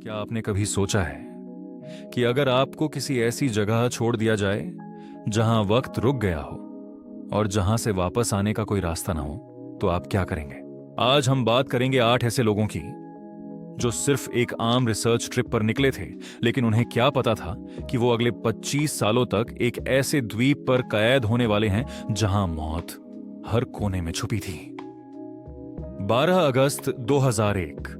क्या आपने कभी सोचा है कि अगर आपको किसी ऐसी जगह छोड़ दिया जाए जहां वक्त रुक गया हो और जहां से वापस आने का कोई रास्ता ना हो, तो आप क्या करेंगे? आज हम बात करेंगे 8 ऐसे लोगों की जो सिर्फ एक आम रिसर्च ट्रिप पर निकले थे, लेकिन उन्हें क्या पता था कि वो अगले 25 सालों तक एक ऐसे द्वीप पर कैद होने वाले हैं जहां मौत हर कोने में छुपी थी। 12 अगस्त 2001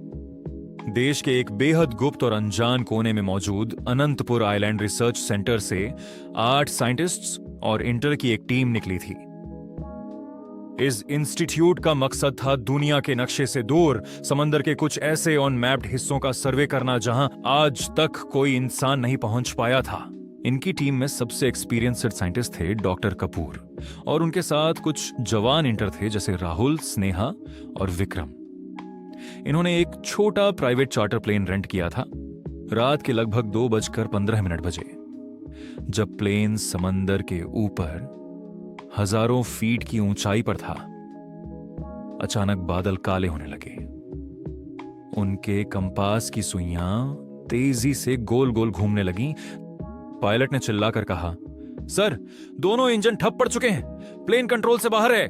देश के एक बेहद गुप्त और अनजान कोने में मौजूद अनंतपुर आइलैंड रिसर्च सेंटर से 8 साइंटिस्ट्स और इंटर की एक टीम निकली थी। इस इंस्टीट्यूट का मकसद था दुनिया के नक्शे से दूर समंदर के कुछ ऐसे अनमैप्ड हिस्सों का सर्वे करना जहां आज तक कोई इंसान नहीं पहुंच पाया था। इनकी टीम में सबसे एक्सपीरियंस्ड साइंटिस्ट थे डॉक्टर कपूर, और उनके साथ कुछ जवान इंटर थे जैसे राहुल, स्नेहा और विक्रम। इन्होंने एक छोटा प्राइवेट चार्टर प्लेन रेंट किया था। रात के लगभग 2:15 बजे जब प्लेन समंदर के ऊपर हजारों फीट की ऊंचाई पर था, अचानक बादल काले होने लगे। उनके कंपास की सुइयां तेजी से गोल गोल घूमने लगीं। पायलट ने चिल्लाकर कहा, सर, दोनों इंजन ठप पड़ चुके हैं, प्लेन कंट्रोल से बाहर है।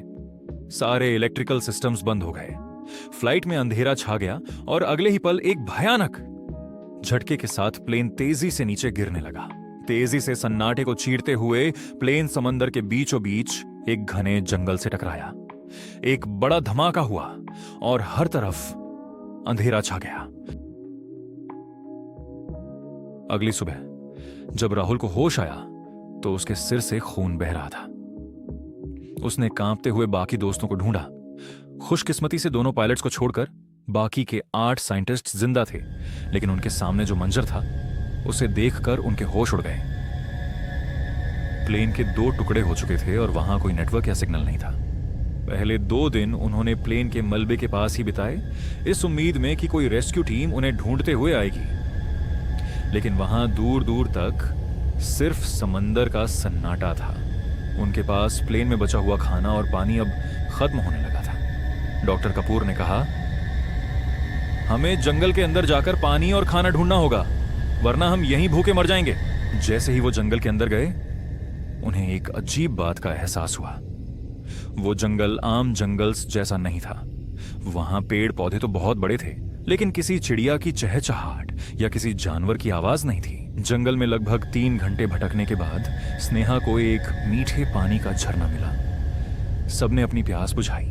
सारे इलेक्ट्रिकल सिस्टम्स बंद हो गए। फ्लाइट में अंधेरा छा गया और अगले ही पल एक भयानक झटके के साथ प्लेन तेजी से नीचे गिरने लगा। तेजी से सन्नाटे को चीरते हुए प्लेन समंदर के बीचों बीच एक घने जंगल से टकराया। एक बड़ा धमाका हुआ और हर तरफ अंधेरा छा गया। अगली सुबह जब राहुल को होश आया तो उसके सिर से खून बह रहा था। उसने कांपते हुए बाकी दोस्तों को ढूंढा। खुशकिस्मती से दोनों पायलट्स को छोड़कर बाकी के 8 साइंटिस्ट जिंदा थे, लेकिन उनके सामने जो मंजर था उसे देखकर उनके होश उड़ गए। प्लेन के 2 टुकड़े हो चुके थे और वहां कोई नेटवर्क या सिग्नल नहीं था। पहले 2 दिन उन्होंने प्लेन के मलबे के पास ही बिताए, इस उम्मीद में कि कोई रेस्क्यू टीम उन्हें ढूंढते हुए आएगी, लेकिन वहां दूर दूर तक सिर्फ समंदर का सन्नाटा था। उनके पास प्लेन में बचा हुआ खाना और पानी अब खत्म होने लगा था। डॉक्टर कपूर ने कहा, हमें जंगल के अंदर जाकर पानी और खाना ढूंढना होगा, वरना हम यहीं भूखे मर जाएंगे। जैसे ही वो जंगल के अंदर गए, उन्हें एक अजीब बात का एहसास हुआ। वो जंगल आम जंगल्स जैसा नहीं था। वहां पेड़ पौधे तो बहुत बड़े थे, लेकिन किसी चिड़िया की चहचहाट या किसी जानवर की आवाज नहीं थी। जंगल में लगभग 3 घंटे भटकने के बाद स्नेहा को एक मीठे पानी का झरना मिला। सबने अपनी प्यास बुझाई,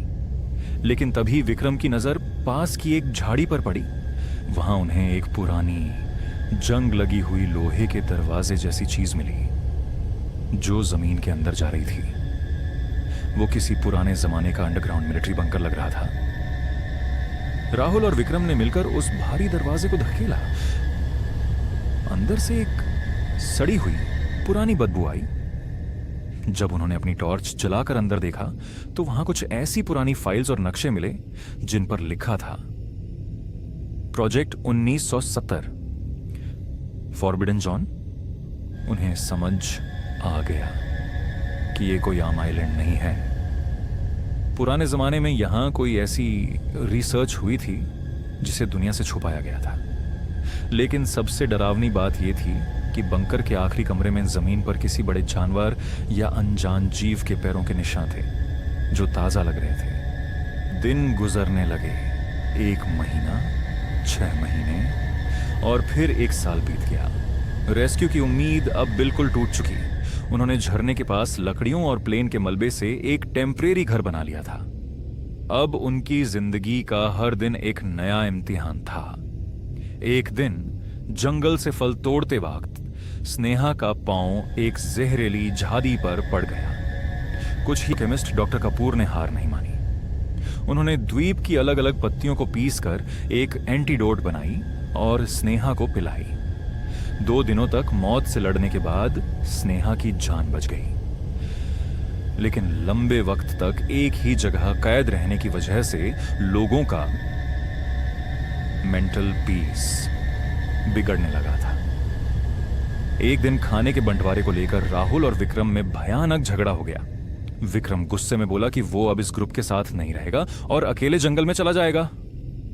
लेकिन तभी विक्रम की नजर पास की एक झाड़ी पर पड़ी। वहां उन्हें एक पुरानी जंग लगी हुई लोहे के दरवाजे जैसी चीज मिली जो जमीन के अंदर जा रही थी। वो किसी पुराने जमाने का अंडरग्राउंड मिलिट्री बंकर लग रहा था। राहुल और विक्रम ने मिलकर उस भारी दरवाजे को धकेला। अंदर से एक सड़ी हुई पुरानी बदबू आई। जब उन्होंने अपनी टॉर्च जलाकर अंदर देखा तो वहां कुछ ऐसी पुरानी फाइल्स और नक्शे मिले जिन पर लिखा था प्रोजेक्ट 1970 फॉरबिडन जॉन। उन्हें समझ आ गया कि ये कोई आम आइलैंड नहीं है। पुराने जमाने में यहां कोई ऐसी रिसर्च हुई थी जिसे दुनिया से छुपाया गया था। लेकिन सबसे डरावनी बात यह थी कि बंकर के आखिरी कमरे में जमीन पर किसी बड़े जानवर या अनजान जीव के पैरों के निशान थे जो ताजा लग रहे थे। दिन गुजरने लगे। 1 महीना, 6 महीने और फिर 1 साल बीत गया। रेस्क्यू की उम्मीद अब बिल्कुल टूट चुकी। उन्होंने झरने के पास लकड़ियों और प्लेन के मलबे से एक टेम्परेरी घर बना लिया था। अब उनकी जिंदगी का हर दिन एक नया इम्तिहान था। एक दिन जंगल से फल तोड़ते वक्त स्नेहा का पांव एक जहरीली झाड़ी पर पड़ गया। कुछ ही केमिस्ट डॉक्टर कपूर ने हार नहीं मानी। उन्होंने द्वीप की अलग अलग पत्तियों को पीसकर एक एंटीडोट बनाई और स्नेहा को पिलाई। 2 दिनों तक मौत से लड़ने के बाद स्नेहा की जान बच गई, लेकिन लंबे वक्त तक एक ही जगह कैद रहने की वजह से लोगों का मेंटल पीस बिगड़ने लगा था। एक दिन खाने के बंटवारे को लेकर राहुल और विक्रम में भयानक झगड़ा हो गया। विक्रम गुस्से में बोला कि वो अब इस ग्रुप के साथ नहीं रहेगा और अकेले जंगल में चला जाएगा।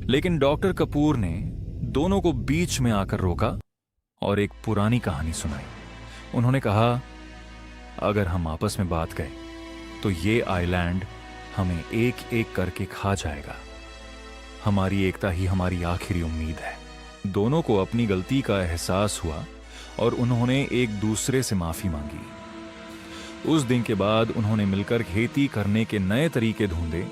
लेकिन डॉक्टर कपूर ने दोनों को बीच में आकर रोका और एक पुरानी कहानी सुनाई। उन्होंने कहा, अगर हम आपस में बात गए तो ये आइलैंड हमें एक एक करके खा जाएगा। हमारी एकता ही हमारी आखिरी उम्मीद है। दोनों को अपनी गलती का एहसास हुआ और उन्होंने एक दूसरे से माफी मांगी। उस दिन के बाद उन्होंने मिलकर खेती करने के नए तरीके ढूंढे,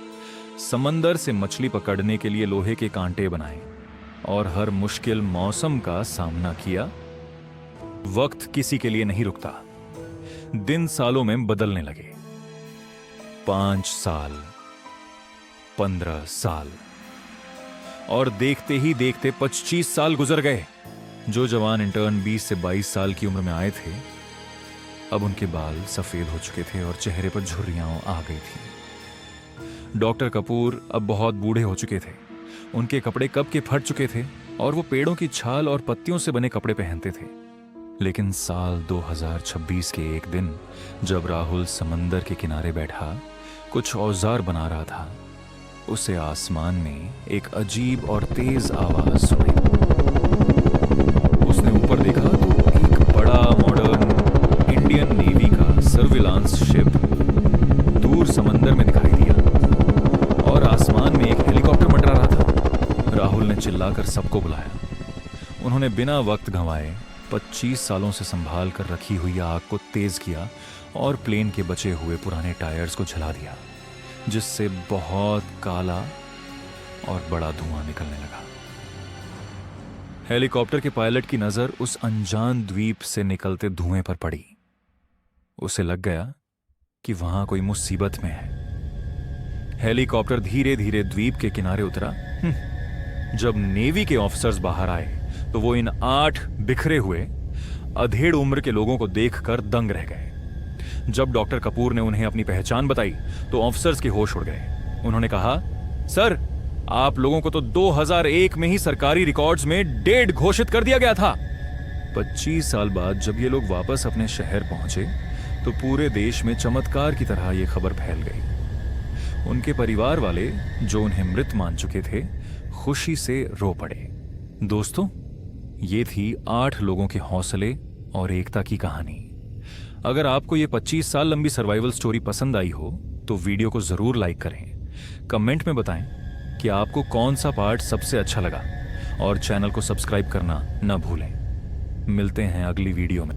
समंदर से मछली पकड़ने के लिए लोहे के कांटे बनाए और हर मुश्किल मौसम का सामना किया। वक्त किसी के लिए नहीं रुकता। दिन सालों में बदलने लगे। 5 साल, 15 साल और देखते ही देखते 25 साल गुजर गए। जो जवान इंटर्न 20 से 22 साल की उम्र में आए थे, अब उनके बाल सफेद हो चुके थे और चेहरे पर झुर्रियां आ गई थी। डॉक्टर कपूर अब बहुत बूढ़े हो चुके थे। उनके कपड़े कब के फट चुके थे और वो पेड़ों की छाल और पत्तियों से बने कपड़े पहनते थे। लेकिन साल 2026 के एक दिन जब राहुल समंदर के किनारे बैठा कुछ औजार बना रहा था, उसे आसमान में एक अजीब और तेज आवाज सुनी। उसने ऊपर देखा तो एक बड़ा मॉडर्न इंडियन नेवी का सर्विलांस शिप दूर समंदर में दिखाई दिया और आसमान में एक हेलीकॉप्टर मंडरा रहा था। राहुल ने चिल्लाकर सबको बुलाया। उन्होंने बिना वक्त गंवाए 25 सालों से संभाल कर रखी हुई आग को तेज किया और प्लेन के बचे हुए पुराने टायर्स को जला दिया, जिससे बहुत काला और बड़ा धुआं निकलने लगा। हेलीकॉप्टर के पायलट की नजर उस अनजान द्वीप से निकलते धुएं पर पड़ी। उसे लग गया कि वहां कोई मुसीबत में है। हेलीकॉप्टर धीरे धीरे द्वीप के किनारे उतरा। जब नेवी के ऑफिसर्स बाहर आए तो वो इन 8 बिखरे हुए अधेड़ उम्र के लोगों को देखकर दंग रह गए। जब डॉक्टर कपूर ने उन्हें अपनी पहचान बताई तो ऑफिसर्स के होश उड़ गए। उन्होंने कहा, सर, आप लोगों को तो 2001 में ही सरकारी रिकॉर्ड्स में डेड घोषित कर दिया गया था। 25 साल बाद जब ये लोग वापस अपने शहर पहुंचे तो पूरे देश में चमत्कार की तरह यह खबर फैल गई। उनके परिवार वाले, जो उन्हें मृत मान चुके थे, खुशी से रो पड़े। दोस्तों, ये थी 8 लोगों के हौसले और एकता की कहानी। अगर आपको ये 25 साल लंबी सर्वाइवल स्टोरी पसंद आई हो तो वीडियो को जरूर लाइक करें। कमेंट में बताएं कि आपको कौन सा पार्ट सबसे अच्छा लगा और चैनल को सब्सक्राइब करना न भूलें। मिलते हैं अगली वीडियो में।